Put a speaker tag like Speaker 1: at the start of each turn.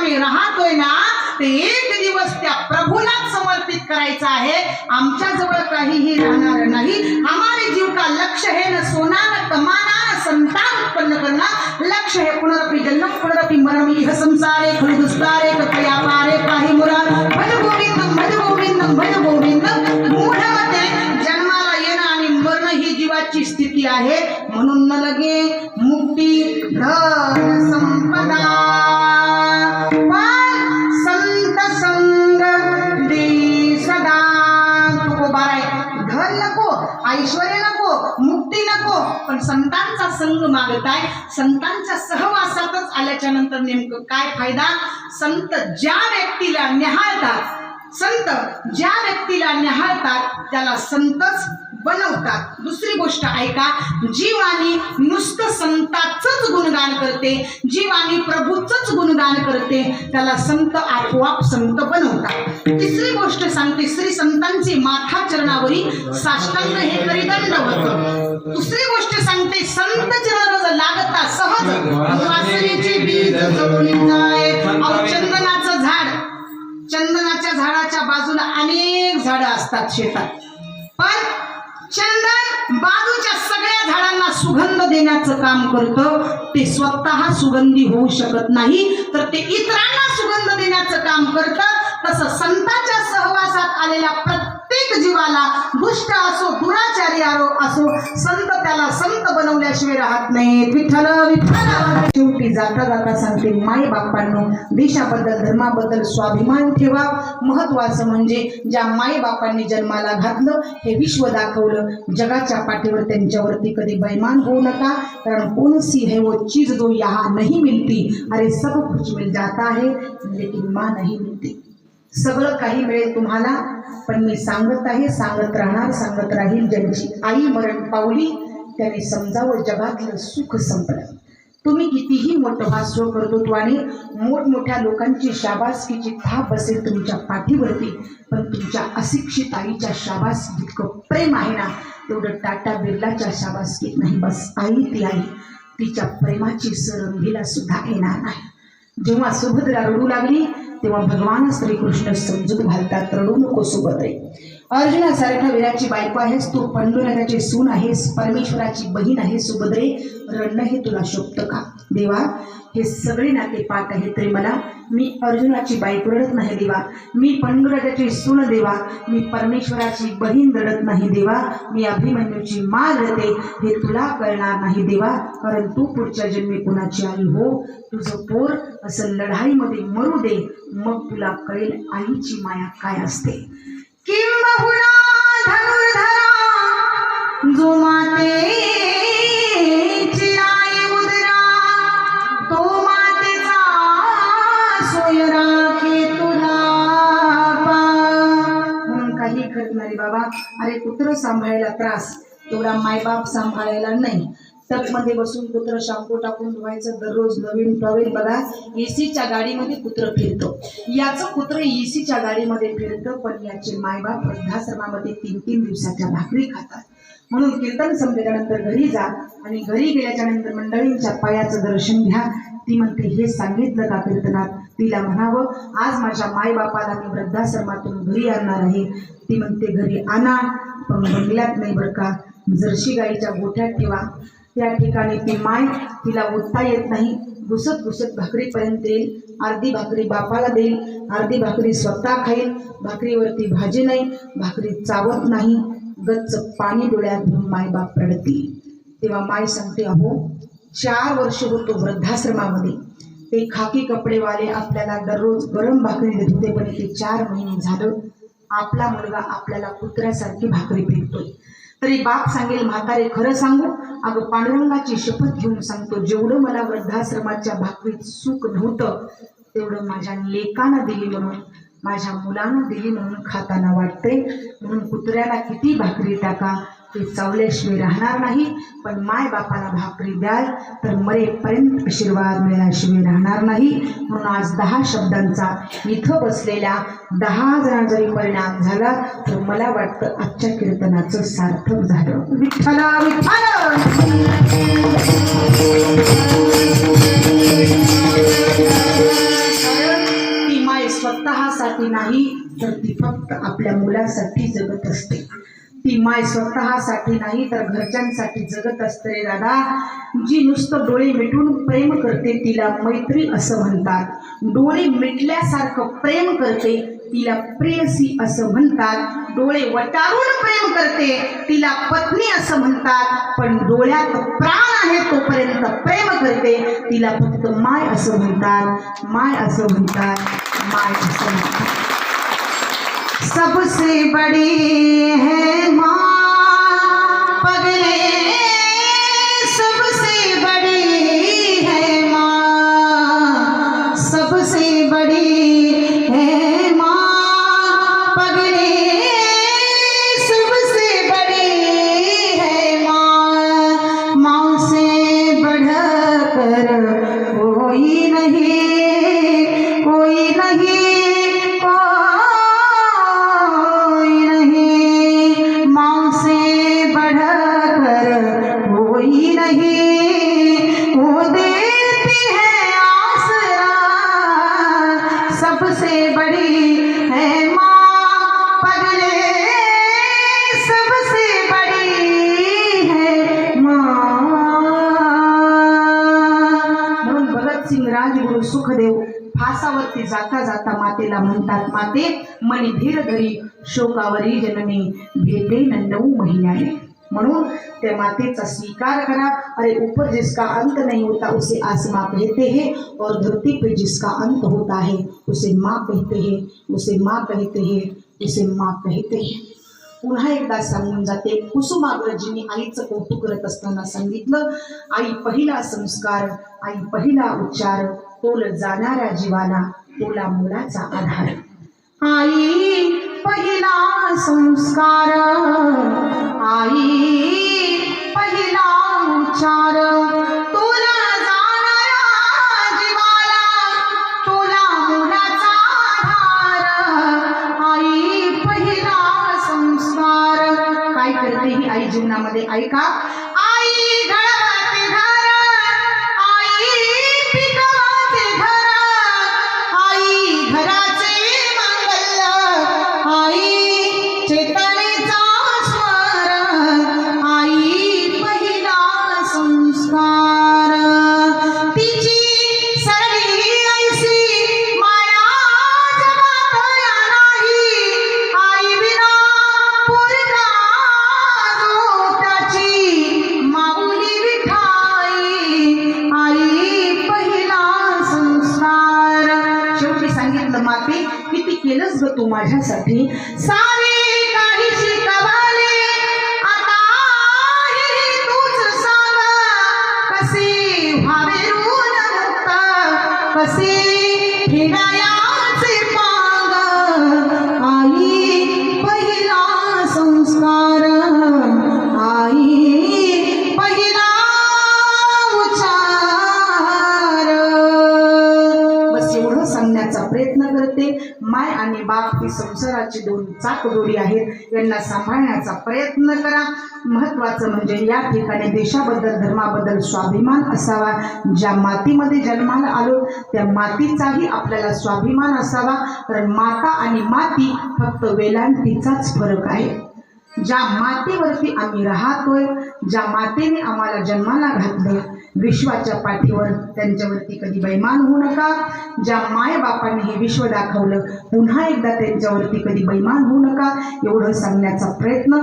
Speaker 1: आम्ही राहतोय ना ते एक दिवस त्या प्रभूला समर्पित करायचा आहे। आमच्या जवळ काहीही राहणार नाही। हमारे जीव का लक्ष्य है न सोना न कमाना न संतान उत्पन्न करना, लक्ष्य है पुनरपि जन्म पुनरपि मरण, यह संसारे खलु दुस्तारे कथया पारे काही मुराद, भज गोविंदम भज गोविंदम भज गोविंदम। मूढमते जन्माला येणं आणि मरण ही जीवाची स्थिती आहे, म्हणून न लगे मुक्ती धन संपदा। संत संग दे सदा, धन नको, ऐश्वर्य नको, मुक्ती नको, पण संतांचा संग मागताय। संतांच्या सहवासातच आल्याच्या नंतर नेमकं काय फायदा? संत ज्या व्यक्तीला निहाळतात, संत ज्या व्यक्तीला निहाळतात त्याला संतच बनवतात। दुसरी गोष्ट ऐका, जीवानी नुसतं संताचंच गुणगान करते, जीवानी प्रभूचंच गुणगान करते, त्याला संत आपोआप संत बनवतात। तिसरी गोष्ट सांगते, श्री संतांची माथा चरणावरी साष्टांग हे करी दंडवत। दुसरी गोष्ट सांगते, संत चरण लागता सहज वासनेचे बीज जळून जाय। चंदनाचं झाड, चंदनाच्या झाडाच्या बाजूला अनेक झाडं असतात शेतात, पण चंदन बाजूच्या सगळ्या झाडांना सुगंध देण्याचं काम करतं। ते स्वतः सुगंधी होऊ शकत नाही, तर ते इतरांना सुगंध देण्याचं काम करतं। तसं संतांच्या सहवासात आलेल्या प्रत्येक जीवाला, दुष्ट असो दुराचारी असो, संत त्याला संत बनवल्याशिवाय राहत नाही। विठ्ठल विठ्ठल। शेवटी जाता जाता सांगते, माई बापांनो देशाबद्दल धर्माबद्दल स्वाभिमान ठेवा। महत्वाचं म्हणजे ज्या माई बापांनी जन्माला घातलं, हे विश्व दाखवलं, जगाच्या पाठीवर त्यांच्यावरती कधी बैमान होऊ नका, कारण कौन सी है वो चीज जो यहाँ नहीं मिलती, अरे सब कुछ मिल जाता है लेकिन माँ नहीं मिलती। सगळं काही मिळेल तुम्हाला, पण मी सांगत आहे, सांगत राहणार, सांगत राहील, ज्यांची आई मरण पावली त्याने समजावं जगातलं सुख संपलं। तुम्ही कितीही मोठं भाष्य कर्तृत्व आणि मोठमोठ्या लोकांची शाबासकीची थाप असेल तुमच्या पाठीवरती, पण तुमच्या अशिक्षित आईच्या शाबासकीत जितकं प्रेम आहे ना, तेवढं टाटा बिर्लाच्या शाबासकीत नाही। बस आई ती आई, तिच्या प्रेमाची सरंगीला सुद्धा येणार नाही। जेव्हा सुभद्रा रडू लागली तेव्हा भगवान श्रीकृष्ण समजून घालतात, रडू नको सुभद्रे, अर्जुनासारख्या वीराची बायको आहेस तू, पांडुरंगाची सून आहेस, परमेश्वराची बहीण आहे सुभद्रे, रडणं हे तुला शोभतं का? देवा, हे सगळे नाते पाठ आहे तरी मला, मी अर्जुनाची बायको रडत नाही देवा, मी पांडुरंगाची सून देवा, मी परमेश्वराची बहीण रडत नाही देवा, मी अभिमन्यूची माँ रडते, हे तुला कळणार नाही देवा, कारण तू पुढच्या जन्मी कुणाची आई हो, तुझं पोर असं लढाईमध्ये मरू दे, मग तुला कळेल आईची माया काय असते। किंबहुना धनुर्धरा जो मातेची आई उदरा, तो मातेचा सोयरा के तुला पा। म्हणून काही करत नाही बाबा, अरे कुत्र सांभाळायला त्रास, तेवढा मायबाप सांभाळायला नाही। टपमध्ये बसून कुत्र शॅम्पू टाकून धुवायचं, दररोज नवीन टॉवेल बघा, एसीच्या गाडीमध्ये कुत्र फिरतो, याचं कुत्र एसीच्या गाडीमध्ये फिरतं, पण याचे मायबाप वृद्धाश्रमामध्ये 3-3 दिवसाच्या भाकरी खातात। म्हणून कीर्तन संपल्यानंतर घरी जा आणि घरी गेल्याच्या नंतर मंडळींच्या पायाचं दर्शन घ्या। ती म्हणते, हे सांगितलं का कीर्तनात? तिला म्हणावं, आज माझ्या मायबापाला मी वृद्धाश्रमातून घरी आणणार आहे। ती म्हणते, घरी आणा, पण बंगल्यात नाही बरं का, जर्शी गाईच्या गोठ्यात ठेवा। त्या ठिकाणी ती माय, तिला उठता येत नाही, घुसत घुसत भाकरीपर्यंत येईल, अर्धी भाकरी बापाला देईल, अर्धी भाकरी स्वतः खाईल, भाकरीवरती भाजी नाही, भाकरी चावत नाही, गच्च पाणी डोळ्यात घेऊन मायबाप रडतील। तेव्हा माय सांगते, अहो 4 वर्ष होतो वृद्धाश्रमामध्ये, ते खाकी कपडेवाले आपल्याला दररोज गरम भाकरी देत होते, पण ते 4 महिने झालं आपला मुलगा आपल्याला कुत्र्यासारखी भाकरी फेकतोय। तरी बाप सांगेल, म्हातारे खरं सांगू, अगं पांडुरंगाची शपथ घेऊन सांगतो, जेवढं मला वृद्धाश्रमाच्या भाकरीत सुख नव्हतं, तेवढं माझ्या लेकानं दिली म्हणून, माझ्या मुलानं दिली म्हणून खाताना वाटते। म्हणून कुत्र्याला किती भाकरी टाका, ते चावल्याशिवाय राहणार नाही, पण माय बापाला भाकरी द्याल तर मरेपर्यंत आशीर्वाद मिळाल्याशिवाय राहणार नाही। म्हणून आज 10 शब्दांचा इथं बसलेल्या 10 जणांना जरी परिणाम झाला तर मला वाटतं आजच्या कीर्तनाचं सार्थक झालं। विठ्ठल विठ्ठल। स्वतःसाठी नाही तर ती फक्त आपल्या मुलासाठी जगत असते. ती माय स्वतःसाठी नाही तर घरच्यांसाठी जगत असते रे दादा. जी नुसतं डोळे मिटून प्रेम करते तिला मैत्री असं म्हणतात. डोळे मिटल्यासारखं प्रेम करते तिला प्रेयसी असं म्हणतात. डोळे वटारून प्रेम करते तिला पत्नी असं म्हणतात. पण डोळ्यात प्राण आहे तोपर्यंत प्रेम करते तिला फक्त माय असं म्हणतात. माय असं म्हणतात. माय असं म्हणतात. सबसे बड़ी है माँ पगले, सबसे बड़ी है माँ, सबसे बड़ी है माँ पगले, सबसे बड़ी है माँ. माँ से बढ़कर कोई नहीं, कोई नहीं, सबसे बड़ी है माँ पगले, सबसे बड़ी है माँ. म्हणून भगतसिंग राजगुरू सुखदेव फासावरती जाता जाता मातेला म्हणतात, माते मनी धीर धरी शोकावरी जननी भेटे न 9 महिन्याने. म्हणून त्या मातेचा स्वीकार करा. अरे ऊपर जिसका अंत नहीं होता उसे आसमां कहते हैं और धरती पे जिसका अंत होता है उसे माँ कहते हैं, उसे माँ कहते हैं, उसे माँ कहते हैं. पुन्हा एकदा सांगून जाते. कुसुमाग्रजींनी आईचं कौतुक करत असताना सांगितलं, आई पहिला संस्कार, आई पहिला उच्चार, तोल जाणाऱ्या जीवाला तोला मुलाचा आधार. आई पहिला संस्कार, आई पहिला उच्चार, तोला जाणाऱ्या जीवाला तोला मुलाचा आधार. आई पहिला संस्कार. काय करते ही आई जीवनामध्ये? ऐका. आई घडवते घर, आई पिकवते घर, आई घराचे मंगल, आई चेतनेचा स्वर, आई पहिला संस्कार. तिची सरली ऐसी माया जगात नाही, आई विना पोरगा जो त्याची माऊली विठाई, आई पहिला संस्कार. शेवटी सांगितलं, माते किती केलंस ग तू माझ्यासाठी. सारे काही शिकवले आता ही तूच सांग, कसे व्हावे ऋण मुक्त, कसे फेडायाचे पांग. आई पहिला संस्कार, आई पहिला उच्चार. बस एवढं सांगण्याचा प्रयत्न करते. माय आणि बाप ही संसाराची 2 चाकदोरी आहेत. यांना सांभाळण्याचा प्रयत्न करा. महत्त्वाचं म्हणजे या ठिकाणी देशाबद्दल धर्माबद्दल स्वाभिमान असावा. ज्या मातीमध्ये जन्माला आलो त्या मातीचाही आपल्याला स्वाभिमान असावा. कारण माता आणि माती फक्त वेलांटीचाच फरक आहे. ज्या मातेवरती आम्ही राहतोय, ज्या मातेने आम्हाला जन्माला घातलं, विश्वाच्या पाठीवर त्यांच्यावरती कधी बैमान होऊ नका. ज्या मायबापांनी हे विश्व दाखवलं पुन्हा एकदा त्यांच्यावरती कधी बैमान होऊ नका. एवढं सांगण्याचा प्रयत्न